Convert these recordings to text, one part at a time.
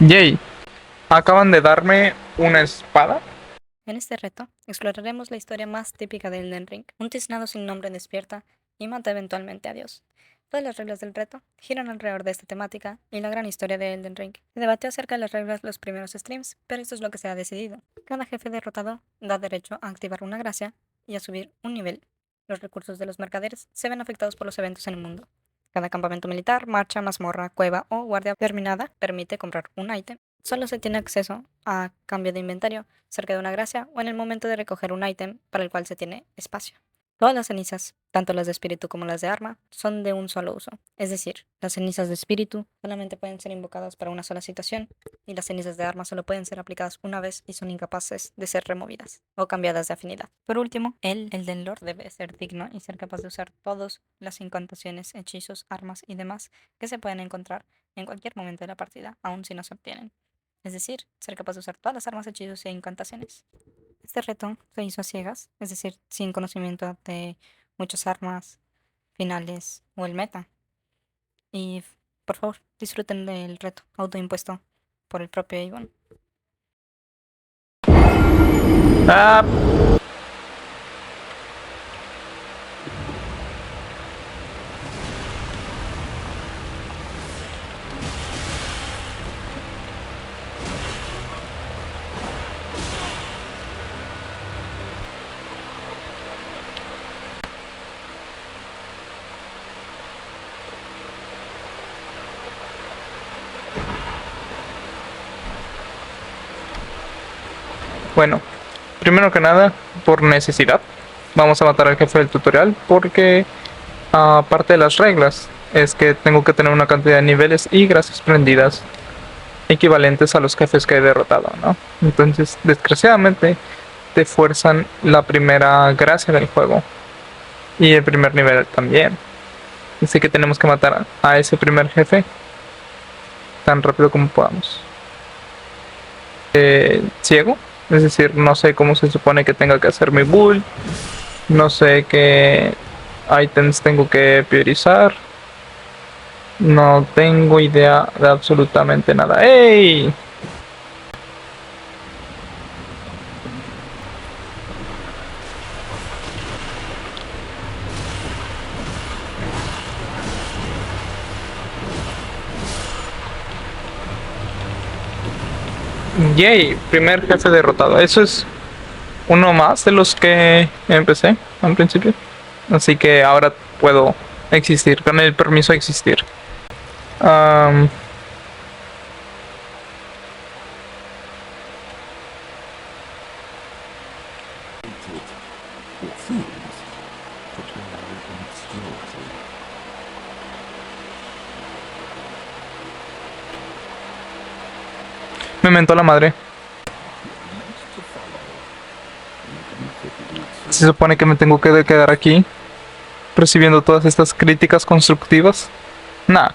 Yay, acaban de darme una espada. En este reto, exploraremos la historia más típica de Elden Ring. Un tiznado sin nombre despierta y mata eventualmente a Dios. Todas las reglas del reto giran alrededor de esta temática y la gran historia de Elden Ring. Se debatió acerca de las reglas los primeros streams, pero esto es lo que se ha decidido. Cada jefe derrotado da derecho a activar una gracia y a subir un nivel. Los recursos de los mercaderes se ven afectados por los eventos en el mundo. Cada campamento militar, marcha, mazmorra, cueva o guardia terminada permite comprar un ítem. Solo se tiene acceso a cambio de inventario cerca de una gracia o en el momento de recoger un ítem para el cual se tiene espacio. Todas las cenizas, tanto las de espíritu como las de arma, son de un solo uso. Es decir, las cenizas de espíritu solamente pueden ser invocadas para una sola situación y las cenizas de arma solo pueden ser aplicadas una vez y son incapaces de ser removidas o cambiadas de afinidad. Por último, el Elden Lord debe ser digno y ser capaz de usar todas las incantaciones, hechizos, armas y demás que se pueden encontrar en cualquier momento de la partida, aun si no se obtienen. Es decir, ser capaz de usar todas las armas, hechizos e incantaciones. Este reto se hizo a ciegas, es decir, sin conocimiento de muchas armas, finales o el meta. Y por favor, disfruten del reto autoimpuesto por el propio Ivonne. Ah, bueno, primero que nada, por necesidad, vamos a matar al jefe del tutorial porque aparte de las reglas es que tengo que tener una cantidad de niveles y gracias prendidas equivalentes a los jefes que he derrotado, ¿no? Entonces, desgraciadamente, te fuerzan la primera gracia del juego y el primer nivel también. Así que tenemos que matar a ese primer jefe tan rápido como podamos. Ciego, es decir, no sé cómo se supone que tenga que hacer mi build, no sé qué items tengo que priorizar, no tengo idea de absolutamente nada. ¡Ey! Yay, primer jefe derrotado. Eso es uno más de los que empecé al principio. Así que ahora puedo existir, con el permiso de existir. Um, Me mentó la madre. Se supone que me tengo que quedar aquí recibiendo todas estas críticas constructivas. Nah.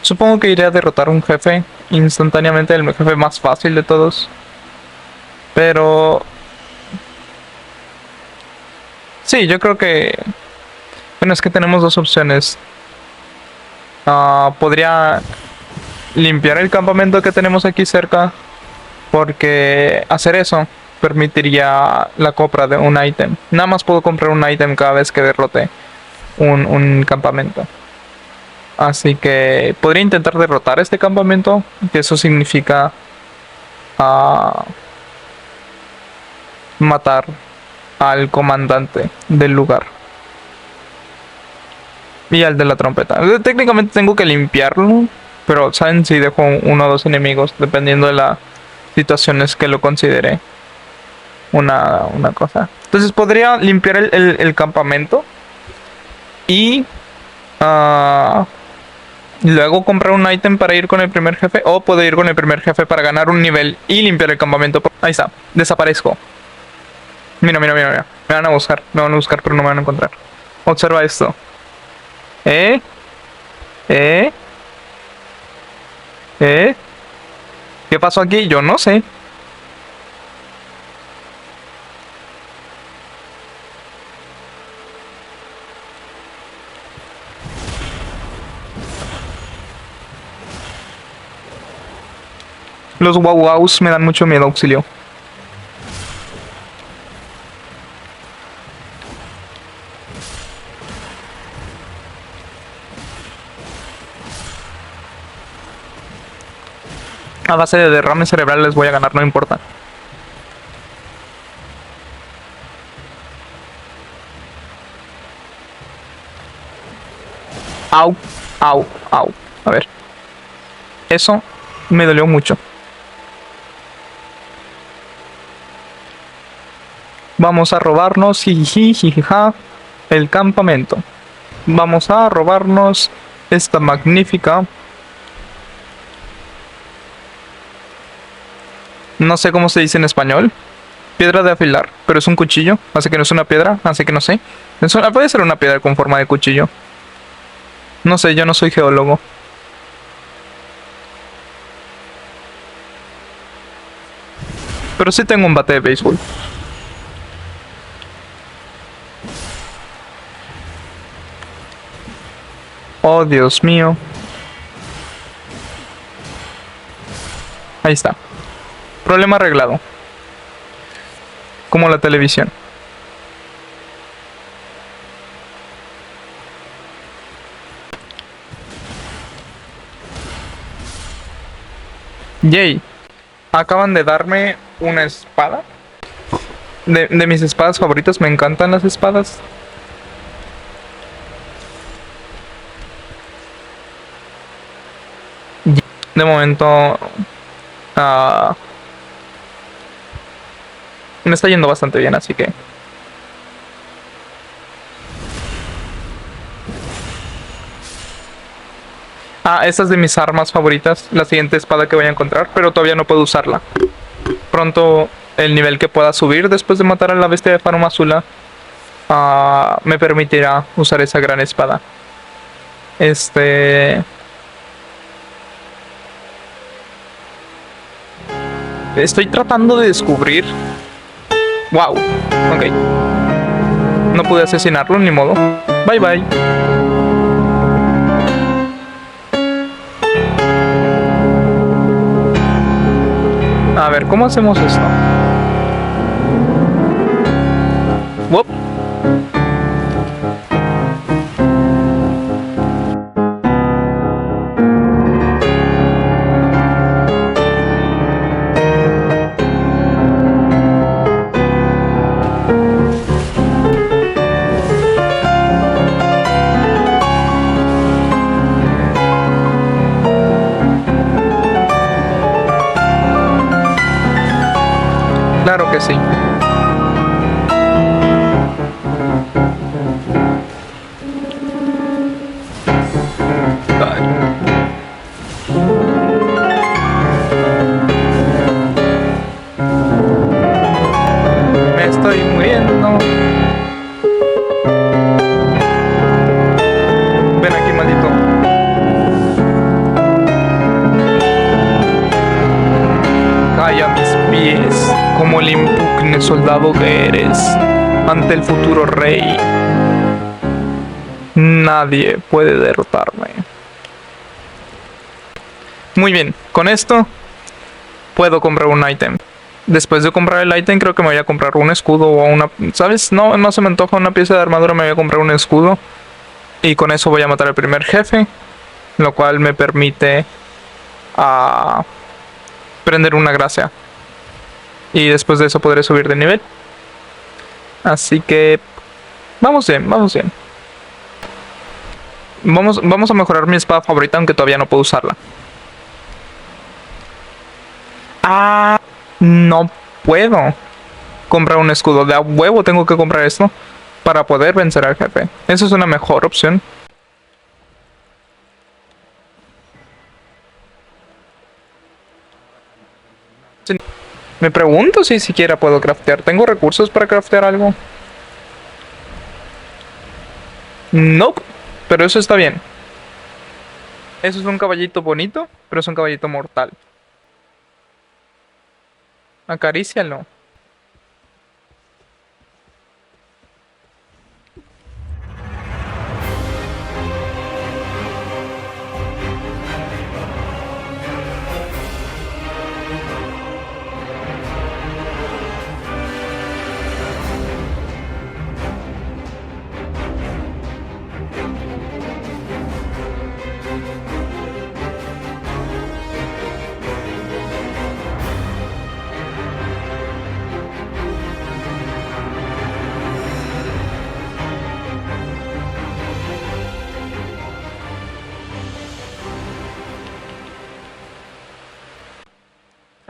Supongo que iré a derrotar a un jefe instantáneamente, el jefe más fácil de todos. Pero... sí, yo creo que... bueno, es que tenemos dos opciones. Podría limpiar el campamento que tenemos aquí cerca, porque hacer eso permitiría la compra de un ítem. Nada más puedo comprar un ítem cada vez que derrote un campamento. Así que podría intentar derrotar este campamento, que eso significa matar al comandante del lugar y al de la trompeta. Técnicamente tengo que limpiarlo, pero saben si dejo uno o dos enemigos, dependiendo de las situaciones que lo considere una cosa. Entonces podría limpiar el campamento y luego comprar un ítem para ir con el primer jefe, o puedo ir con el primer jefe para ganar un nivel y limpiar el campamento. Ahí está, desaparezco. Mira, mira, mira, mira. Me van a buscar, pero no me van a encontrar. Observa esto. ¿Eh? ¿Eh? ¿Eh? ¿Qué pasó aquí? Yo no sé. Los wow wows me dan mucho miedo, auxilio. A base de derrame cerebral les voy a ganar, no importa. Au, au, au. A ver. Eso me dolió mucho. Vamos a robarnos jijijija, el campamento. Vamos a robarnos esta magnífica... No sé cómo se dice en español. Piedra de afilar, pero es un cuchillo, así que no es una piedra, así que no sé. Puede ser una piedra con forma de cuchillo. No sé, yo no soy geólogo. Pero sí tengo un bate de béisbol. Oh, Dios mío. Ahí está. Problema arreglado. Como la televisión. Yay. Acaban de darme una espada. De mis espadas favoritas. Me encantan las espadas. De momento... me está yendo bastante bien, así que... esta es de mis armas favoritas. La siguiente espada que voy a encontrar, pero todavía no puedo usarla. Pronto el nivel que pueda subir después de matar a la bestia de Farum Azula me permitirá usar esa gran espada. Estoy tratando de descubrir... Wow. Ok. No pude asesinarlo, ni modo. Bye bye. A ver, ¿cómo hacemos esto? Wop. Claro que sí. Me estoy muriendo. Ven aquí, maldito. Calla mis pies, como el impugne soldado que eres, ante el futuro rey. Nadie puede derrotarme. Muy bien, con esto puedo comprar un ítem. Después de comprar el ítem creo que me voy a comprar un escudo o una... ¿Sabes? No se me antoja una pieza de armadura, me voy a comprar un escudo. Y con eso voy a matar al primer jefe, lo cual me permite prender una gracia. Y después de eso podré subir de nivel. Así que... vamos bien, vamos bien. Vamos a mejorar mi espada favorita, aunque todavía no puedo usarla. No puedo comprar un escudo. De a huevo tengo que comprar esto para poder vencer al jefe. Eso es una mejor opción. Me pregunto si siquiera puedo craftear. ¿Tengo recursos para craftear algo? Nope. Pero eso está bien. Eso es un caballito bonito, pero es un caballito mortal. Acarícialo.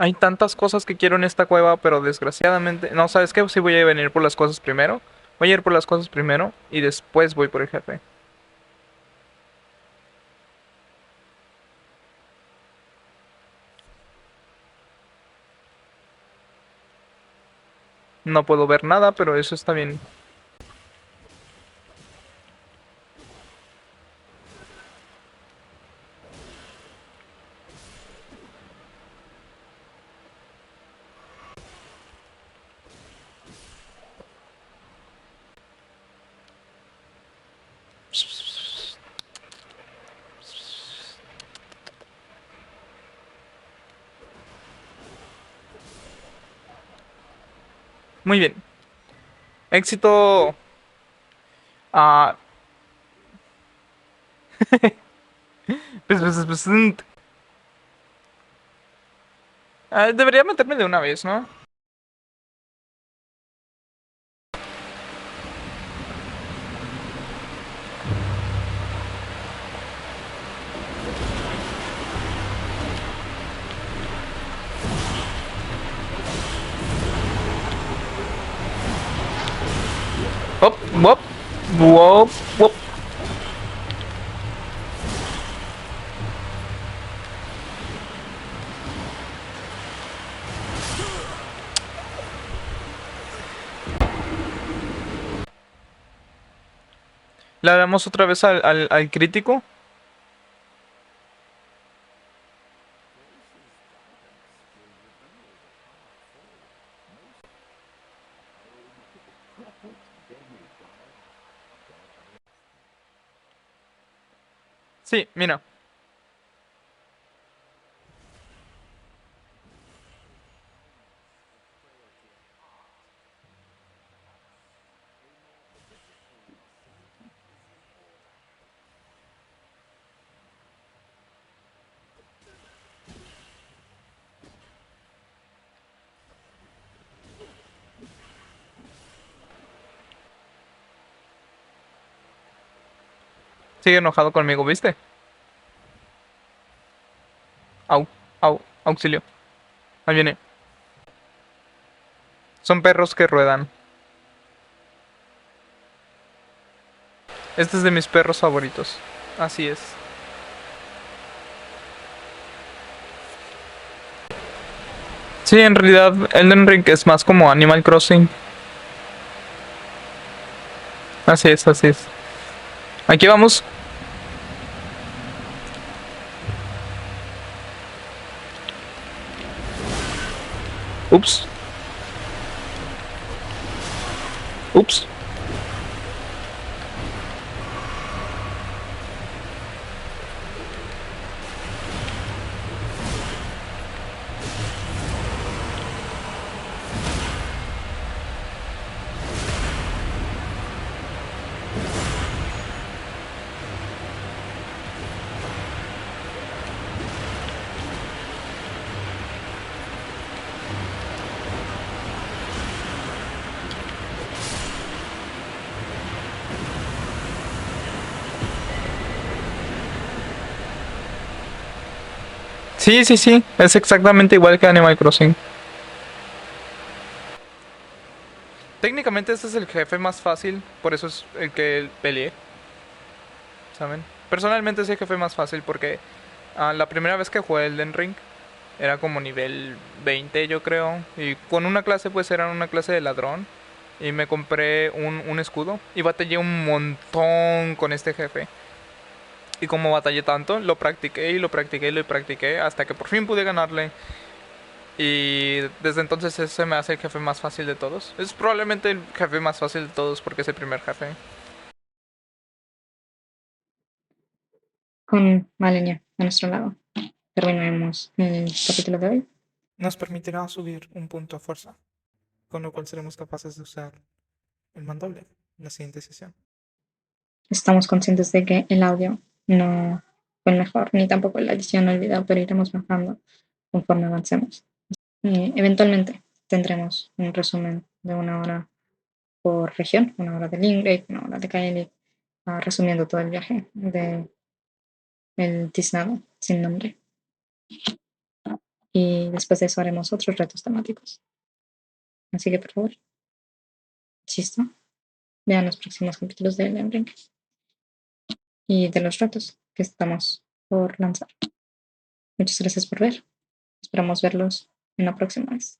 Hay tantas cosas que quiero en esta cueva, pero desgraciadamente... No, ¿sabes qué? Sí voy a venir por las cosas primero. Voy a ir por las cosas primero y después voy por el jefe. No puedo ver nada, pero eso está bien. Muy bien. Éxito. Ah. Debería meterme de una vez, ¿no? Hop, wop, wop, wop. Le damos otra vez al crítico. Sí, mira. Sigue enojado conmigo, ¿viste? Au, au, auxilio. Ahí viene. Son perros que ruedan. Este es de mis perros favoritos. Así es. Sí, en realidad Elden Ring es más como Animal Crossing. Así es, así es. Aquí vamos. Ups. Ups. Sí, sí, sí. Es exactamente igual que Animal Crossing. Técnicamente este es el jefe más fácil, por eso es el que peleé, ¿saben? Personalmente es el jefe más fácil porque la primera vez que jugué Elden Ring era como nivel 20 yo creo, y con una clase pues era una clase de ladrón, y me compré un escudo y batallé un montón con este jefe. Y como batallé tanto, lo practiqué y lo practiqué y lo practiqué hasta que por fin pude ganarle. Y desde entonces ese me hace el jefe más fácil de todos. Es probablemente el jefe más fácil de todos porque es el primer jefe. Con Malenia a nuestro lado, terminaremos el capítulo de hoy. Nos permitirá subir un punto a fuerza, con lo cual seremos capaces de usar el mandoble en la siguiente sesión. Estamos conscientes de que el audio no fue el mejor, ni tampoco la edición del video, pero iremos mejorando conforme avancemos. Eventualmente tendremos un resumen de 1 hora por región, 1 hora de Limgrave, 1 hora de Kaeli, resumiendo todo el viaje de el tiznado sin nombre. y después de eso haremos otros retos temáticos. Así que por favor, chisto, vean los próximos capítulos de Elden Ring y de los retos que estamos por lanzar. Muchas gracias por ver. Esperamos verlos en la próxima vez.